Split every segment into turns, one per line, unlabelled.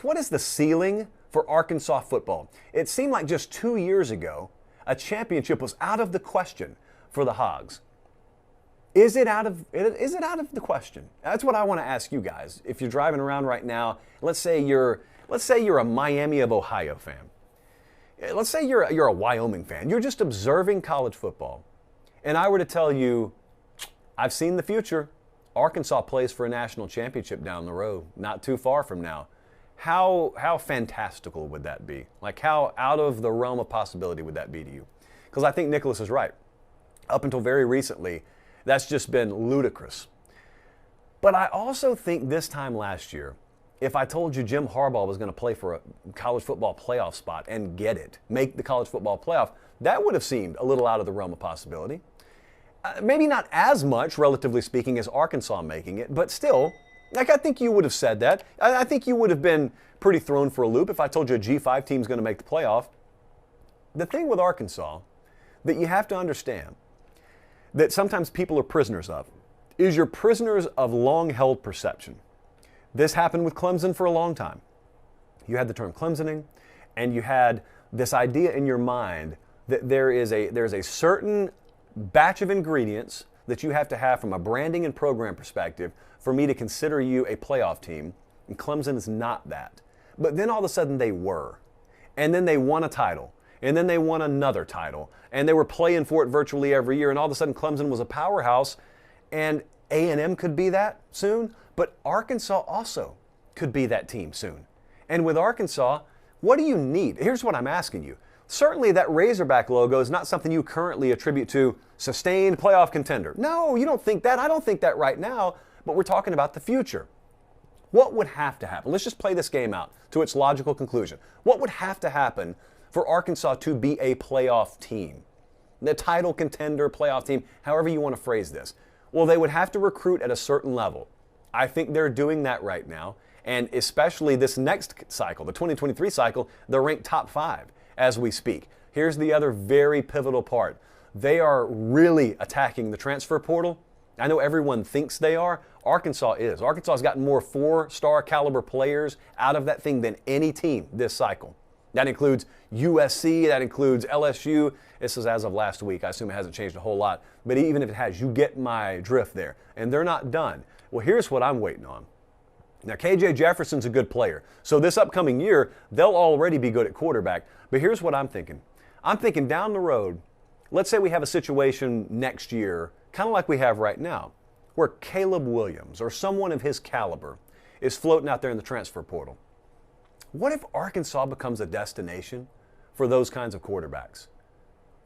What is the ceiling for Arkansas football? It seemed like just 2 years ago, a championship was out of the question for the Hogs. Is it out of the question? That's what I want to ask you guys. If you're driving around right now, let's say you're a Miami of Ohio fan. Let's say you're a Wyoming fan. You're just observing college football. And I were to tell you, I've seen the future. Arkansas plays for a national championship down the road, not too far from now. How fantastical would that be? Like, how out of the realm of possibility would that be to you? Because I think Nicholas is right. Up until very recently, that's just been ludicrous. But I also think this time last year, if I told you Jim Harbaugh was going to play for a college football playoff spot and get it, make the college football playoff, that would have seemed a little out of the realm of possibility. Maybe not as much, relatively speaking, as Arkansas making it, but still, like, I think you would have said that. I think you would have been pretty thrown for a loop if I told you a G5 team's going to make the playoff. The thing with Arkansas that you have to understand that sometimes people are prisoners of is you're prisoners of long-held perception. This happened with Clemson for a long time. You had the term Clemsoning, and you had this idea in your mind that there's a certain batch of ingredients that you have to have from a branding and program perspective for me to consider you a playoff team, and Clemson is not that. But then all of a sudden they were. And then they won a title. And then they won another title. And they were playing for it virtually every year. And all of a sudden Clemson was a powerhouse. And A&M could be that soon. But Arkansas also could be that team soon. And with Arkansas, what do you need? Here's what I'm asking you. Certainly that Razorback logo is not something you currently attribute to sustained playoff contender. No, you don't think that. I don't think that right now. But we're talking about the future. What would have to happen? Let's just play this game out to its logical conclusion. What would have to happen for Arkansas to be a playoff team? The title contender, playoff team, however you want to phrase this. Well, they would have to recruit at a certain level. I think they're doing that right now. And especially this next cycle, the 2023 cycle, they're ranked top 5 as we speak. Here's the other very pivotal part. They are really attacking the transfer portal. I know everyone thinks they are. Arkansas is. Arkansas has gotten more 4-star caliber players out of that thing than any team this cycle. That includes USC, that includes LSU. This is as of last week. I assume it hasn't changed a whole lot. But even if it has, you get my drift there. And they're not done. Well, here's what I'm waiting on. Now, KJ Jefferson's a good player. So this upcoming year, they'll already be good at quarterback. But here's what I'm thinking. I'm thinking down the road, let's say we have a situation next year, kind of like we have right now, where Caleb Williams or someone of his caliber is floating out there in the transfer portal. What if Arkansas becomes a destination for those kinds of quarterbacks?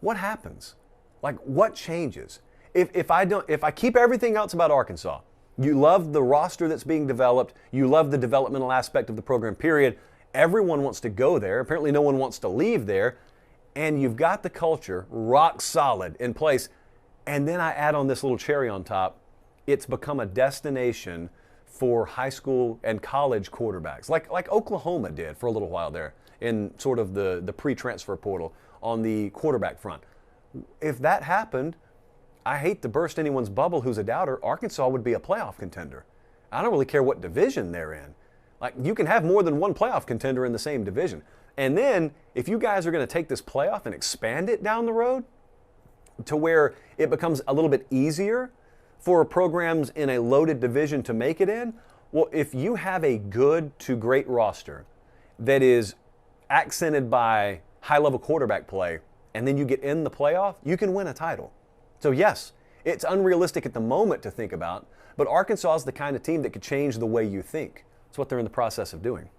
What happens? Like, what changes? If I keep everything else about Arkansas, you love the roster that's being developed, you love the developmental aspect of the program, period. Everyone wants to go there. Apparently no one wants to leave there. And you've got the culture rock solid in place. And then I add on this little cherry on top. It's become a destination for high school and college quarterbacks, like Oklahoma did for a little while there in sort of the pre-transfer portal on the quarterback front. If that happened, I hate to burst anyone's bubble who's a doubter, Arkansas would be a playoff contender. I don't really care what division they're in. Like, you can have more than one playoff contender in the same division. And then if you guys are going to take this playoff and expand it down the road to where it becomes a little bit easier for programs in a loaded division to make it in, well, if you have a good to great roster that is accented by high-level quarterback play, and then you get in the playoff, you can win a title. So yes, it's unrealistic at the moment to think about, but Arkansas is the kind of team that could change the way you think. It's what they're in the process of doing.